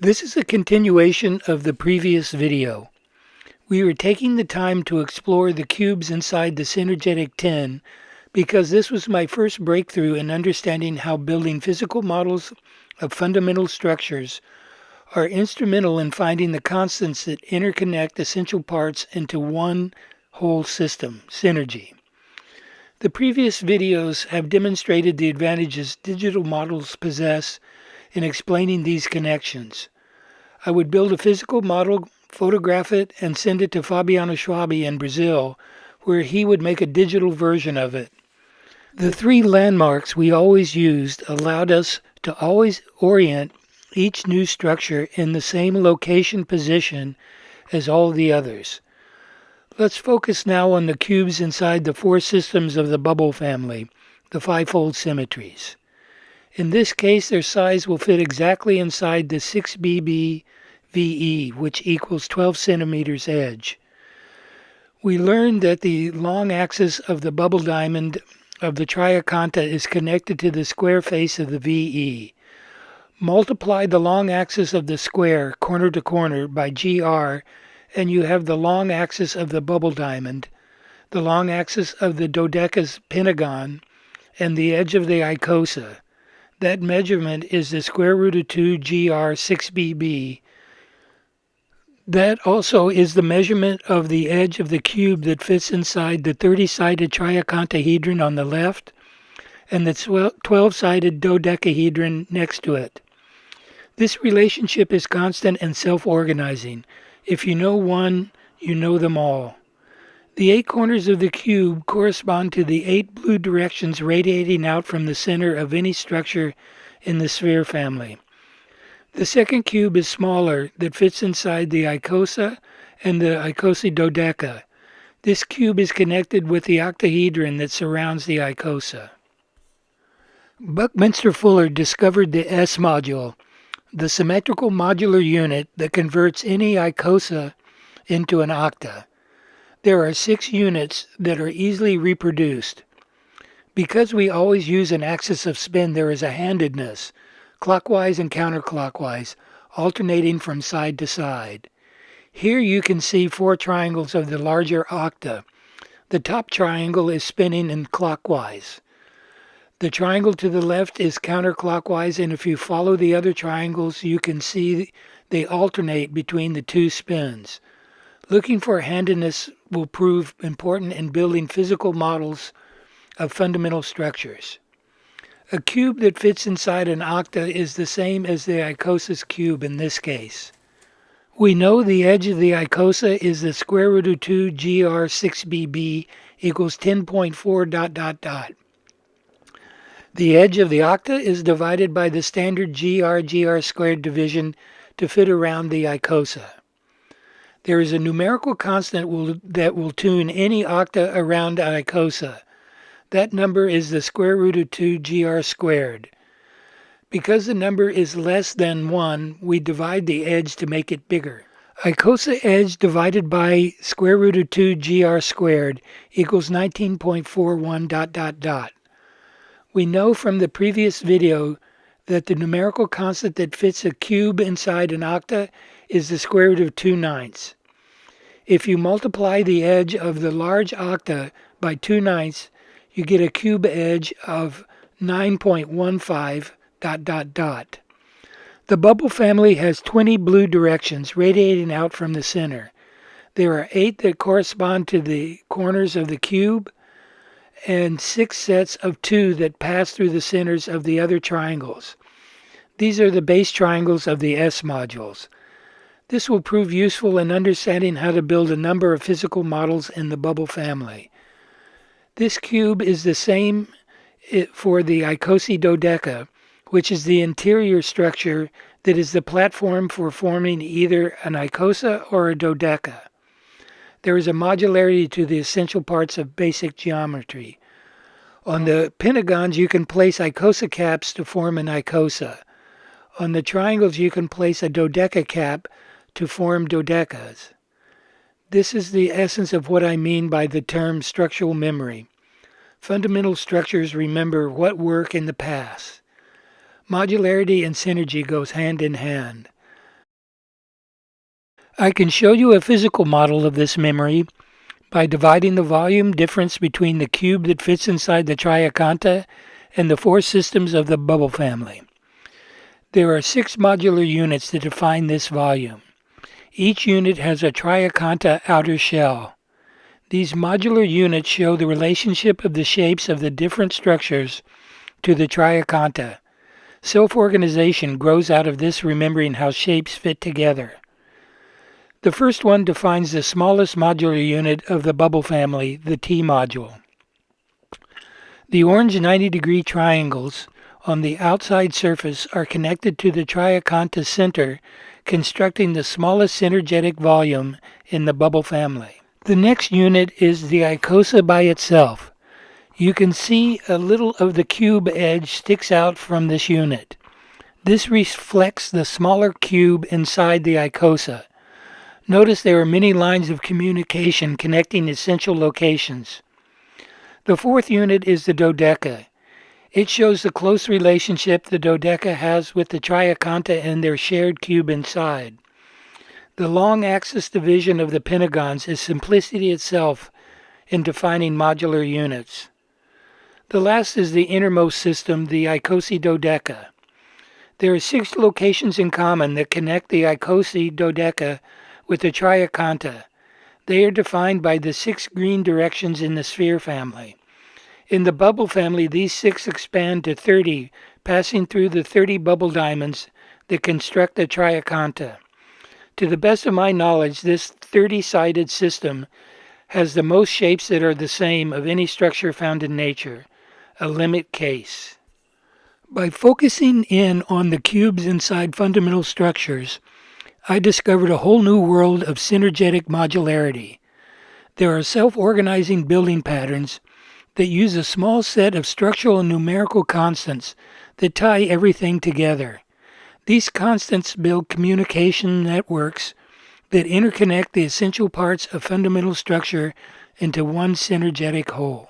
This is a continuation of the previous video. We were taking the time to explore the cubes inside the synergetic tin because this was my first breakthrough in understanding how building physical models of fundamental structures are instrumental in finding the constants that interconnect essential parts into one whole system, synergy. The previous videos have demonstrated the advantages digital models possess in explaining these connections. I would build a physical model, photograph it, and send it to Fabiano Schwabi in Brazil, where he would make a digital version of it. The three landmarks we always used allowed us to always orient each new structure in the same location position as all the others. Let's focus now on the cubes inside the four systems of the bubble family, the fivefold symmetries. In this case, their size will fit exactly inside the 6BB VE, which equals 12 centimeters edge. We learned that the long axis of the bubble diamond of the triaconta is connected to the square face of the VE. Multiply the long axis of the square, corner to corner, by GR, and you have the long axis of the bubble diamond, the long axis of the dodeca's pentagon, and the edge of the icosa. That measurement is the square root of 2 GR 6BB. That also is the measurement of the edge of the cube that fits inside the 30-sided triacontahedron on the left and the 12-sided dodecahedron next to it. This relationship is constant and self-organizing. If you know one, you know them all. The 8 corners of the cube correspond to the 8 blue directions radiating out from the center of any structure in the sphere family. The second cube is smaller, that fits inside the icosa and the icosidodeca. This cube is connected with the octahedron that surrounds the icosa. Buckminster Fuller discovered the S module, the symmetrical modular unit that converts any icosa into an octa. There are 6 units that are easily reproduced. Because we always use an axis of spin, there is a handedness, clockwise and counterclockwise, alternating from side to side. Here you can see 4 triangles of the larger octa. The top triangle is spinning in clockwise. The triangle to the left is counterclockwise, and if you follow the other triangles, you can see they alternate between the 2 spins. Looking for handedness will prove important in building physical models of fundamental structures. A cube that fits inside an octa is the same as the icosa's cube in this case. We know the edge of the icosa is the square root of 2 GR 6BB equals 10.4 ... The edge of the octa is divided by the standard GR squared division to fit around the icosa. There is a numerical constant that will tune any octa around an icosa. That number is the square root of 2 GR squared. Because the number is less than 1, we divide the edge to make it bigger. Icosa edge divided by square root of 2 GR squared equals 19.41 ... We know from the previous video that the numerical constant that fits a cube inside an octa is the square root of 2/9. If you multiply the edge of the large octa by 2/9, you get a cube edge of 9.15 ... The bubble family has 20 blue directions radiating out from the center. There are 8 that correspond to the corners of the cube and 6 sets of 2 that pass through the centers of the other triangles. These are the base triangles of the S modules. This will prove useful in understanding how to build a number of physical models in the bubble family. This cube is the same for the icosidodeca, which is the interior structure that is the platform for forming either an icosa or a dodeca. There is a modularity to the essential parts of basic geometry. On the pentagons, you can place icosa caps to form an icosa. On the triangles, you can place a dodeca cap to form dodecas. This is the essence of what I mean by the term structural memory. Fundamental structures remember what worked in the past. Modularity and synergy goes hand in hand. I can show you a physical model of this memory by dividing the volume difference between the cube that fits inside the triaconta and the four systems of the bubble family. There are 6 modular units that define this volume. Each unit has a triaconta outer shell. These modular units show the relationship of the shapes of the different structures to the triaconta. Self-organization grows out of this remembering how shapes fit together. The first one defines the smallest modular unit of the bubble family, the T module. The orange 90-degree triangles on the outside surface are connected to the triaconta center, constructing the smallest synergetic volume in the bubble family. The next unit is the icosa by itself. You can see a little of the cube edge sticks out from this unit. This reflects the smaller cube inside the icosa. Notice there are many lines of communication connecting essential locations. The fourth unit is the dodeca. It shows the close relationship the dodeca has with the triaconta and their shared cube inside. The long axis division of the pentagons is simplicity itself in defining modular units. The last is the innermost system, the icosidodeca. There are 6 locations in common that connect the icosidodeca with the triaconta. They are defined by the 6 green directions in the sphere family. In the bubble family, these 6 expand to 30, passing through the 30 bubble diamonds that construct the triaconta. To the best of my knowledge, this 30-sided system has the most shapes that are the same of any structure found in nature, a limit case. By focusing in on the cubes inside fundamental structures, I discovered a whole new world of synergetic modularity. There are self-organizing building patterns that use a small set of structural and numerical constants that tie everything together. These constants build communication networks that interconnect the essential parts of fundamental structure into one synergetic whole.